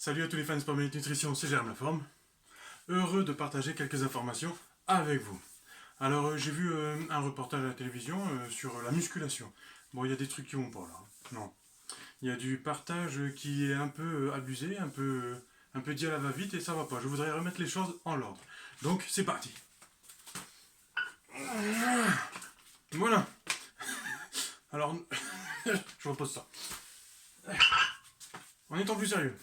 Salut à tous les fans de Sport Minute Nutrition, c'est Jérôme Laforme. Heureux de partager quelques informations avec vous. Alors j'ai vu un reportage à la télévision sur la musculation. Bon, il y a des trucs qui vont pas là. Non. Il y a du partage qui est un peu abusé, un peu dit à la va-vite et ça va pas. Je voudrais remettre les choses en ordre. Donc c'est parti. Voilà. Alors, je repose ça. En étant plus sérieux.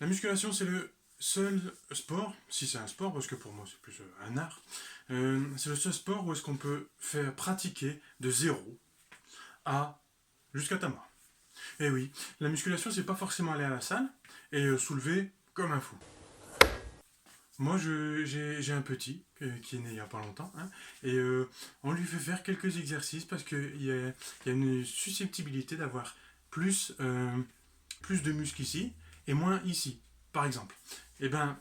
La musculation, c'est le seul sport, si c'est un sport, parce que pour moi c'est plus un art, c'est le seul sport où est-ce qu'on peut faire pratiquer de 0 à jusqu'à ta mort. Et oui, la musculation, c'est pas forcément aller à la salle et soulever comme un fou. Moi, j'ai un petit qui est né il n'y a pas longtemps, hein, et on lui fait faire quelques exercices parce qu'il y a une susceptibilité d'avoir plus, plus de muscles ici et moins ici, par exemple. Et ben,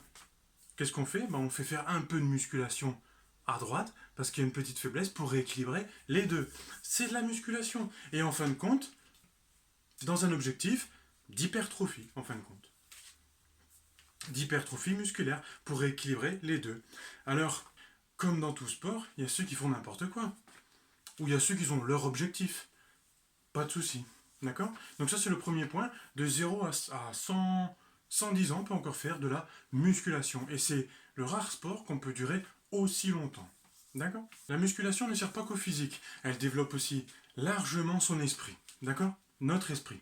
qu'est-ce qu'on fait? Ben, on fait faire un peu de musculation à droite parce qu'il y a une petite faiblesse pour rééquilibrer les deux. C'est de la musculation. Et en fin de compte, dans un objectif d'hypertrophie, en fin de compte. D'hypertrophie musculaire pour rééquilibrer les deux. Alors, comme dans tout sport, il y a ceux qui font n'importe quoi. Ou il y a ceux qui ont leur objectif. Pas de souci. D'accord? Donc ça, c'est le premier point. De 0 à 110 ans, on peut encore faire de la musculation. Et c'est le rare sport qu'on peut durer aussi longtemps. D'accord? La musculation ne sert pas qu'au physique. Elle développe aussi largement son esprit. D'accord? Notre esprit.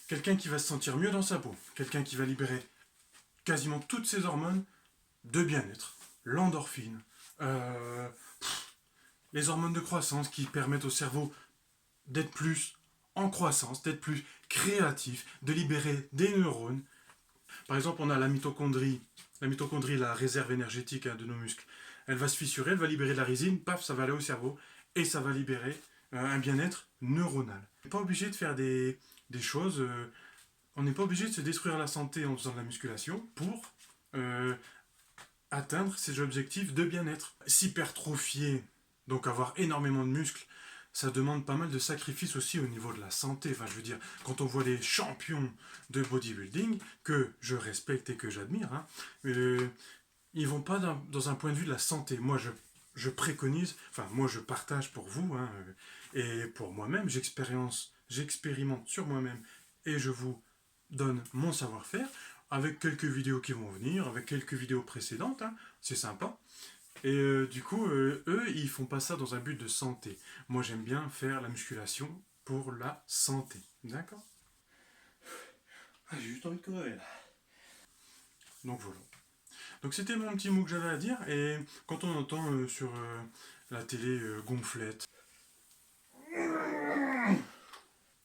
Quelqu'un qui va se sentir mieux dans sa peau. Quelqu'un qui va libérer quasiment toutes ses hormones de bien-être. L'endorphine. Les hormones de croissance qui permettent au cerveau d'être plus en croissance, d'être plus créatif, de libérer des neurones. Par exemple, on a la mitochondrie. La mitochondrie, la réserve énergétique de nos muscles. Elle va se fissurer, elle va libérer de la résine, paf, ça va aller au cerveau et ça va libérer un bien-être neuronal. On n'est pas obligé de faire des choses, on n'est pas obligé de se détruire la santé en faisant de la musculation pour atteindre ces objectifs de bien-être. S'hypertrophier, donc avoir énormément de muscles, ça demande pas mal de sacrifices aussi au niveau de la santé. Enfin, je veux dire, quand on voit les champions de bodybuilding, que je respecte et que j'admire, hein, ils vont pas dans un point de vue de la santé. Moi, je préconise, enfin, moi, je partage pour vous, hein, et pour moi-même, j'expérimente sur moi-même, et je vous donne mon savoir-faire, avec quelques vidéos qui vont venir, avec quelques vidéos précédentes, hein, c'est sympa. Et du coup, eux, ils font pas ça dans un but de santé. Moi, j'aime bien faire la musculation pour la santé. D'accord? Ah, j'ai juste envie de crever là. Donc voilà. Donc c'était mon petit mot que j'avais à dire. Et quand on entend sur la télé gonflette,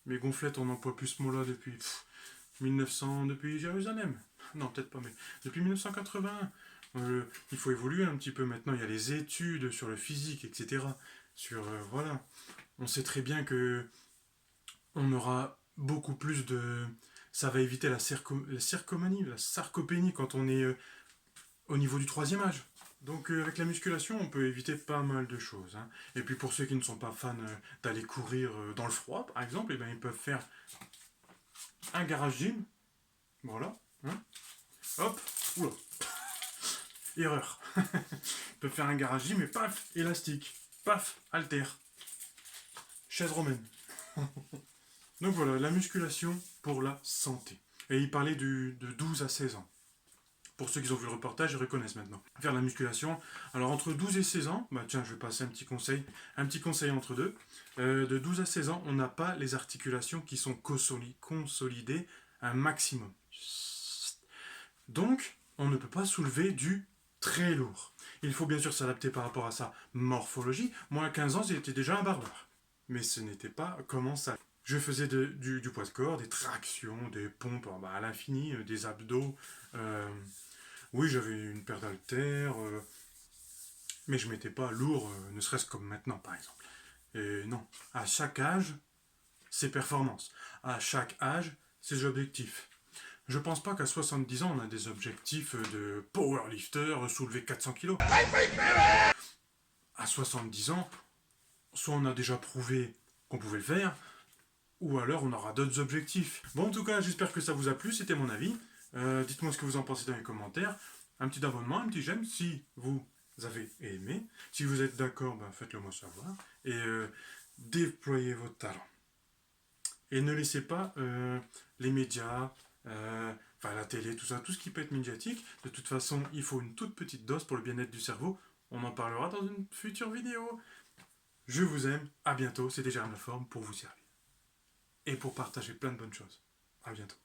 mais gonflette, on n'emploie plus ce mot-là depuis 1900, depuis Jérusalem. Non, peut-être pas, mais depuis 1980. Il faut évoluer un petit peu maintenant. Il y a les études sur le physique, etc. Sur voilà. On sait très bien que on aura beaucoup plus de. Ça va éviter la circomanie, la sarcopénie quand on est au niveau du troisième âge. Donc avec la musculation, on peut éviter pas mal de choses. Hein. Et puis pour ceux qui ne sont pas fans d'aller courir dans le froid, par exemple, eh ben, ils peuvent faire un garage gym. Voilà. Hein. Hop. Oula. Erreur. Ils peuvent faire un garage gym et paf, élastique. Paf, haltère. Chaise romaine. Donc voilà, la musculation pour la santé. Et il parlait de 12 à 16 ans. Pour ceux qui ont vu le reportage, ils reconnaissent maintenant. Faire la musculation. Alors entre 12 et 16 ans, bah tiens, je vais passer un petit conseil entre deux. De 12 à 16 ans, on n'a pas les articulations qui sont consolidées un maximum. Donc, on ne peut pas soulever du très lourd. Il faut bien sûr s'adapter par rapport à sa morphologie. Moi, à 15 ans, j'étais déjà un barbare. Mais ce n'était pas comment ça. Je faisais du poids de corps, des tractions, des pompes à l'infini, des abdos. Oui, j'avais une paire d'haltères, mais je ne mettais pas lourd, ne serait-ce comme maintenant, par exemple. Et non, à chaque âge, ses performances. À chaque âge, ses objectifs. Je pense pas qu'à 70 ans, on a des objectifs de powerlifter, soulever 400 kg. À 70 ans, soit on a déjà prouvé qu'on pouvait le faire, ou alors on aura d'autres objectifs. Bon, en tout cas, j'espère que ça vous a plu, c'était mon avis. Dites-moi ce que vous en pensez dans les commentaires. Un petit abonnement, un petit j'aime si vous avez aimé. Si vous êtes d'accord, ben faites-le moi savoir. Et déployez votre talent. Et ne laissez pas les médias, la télé, tout ça, tout ce qui peut être médiatique. De toute façon, il faut une toute petite dose pour le bien-être du cerveau. On en parlera dans une future vidéo. Je vous aime, à bientôt, c'était Jérôme Laforme pour vous servir. Et pour partager plein de bonnes choses. À bientôt.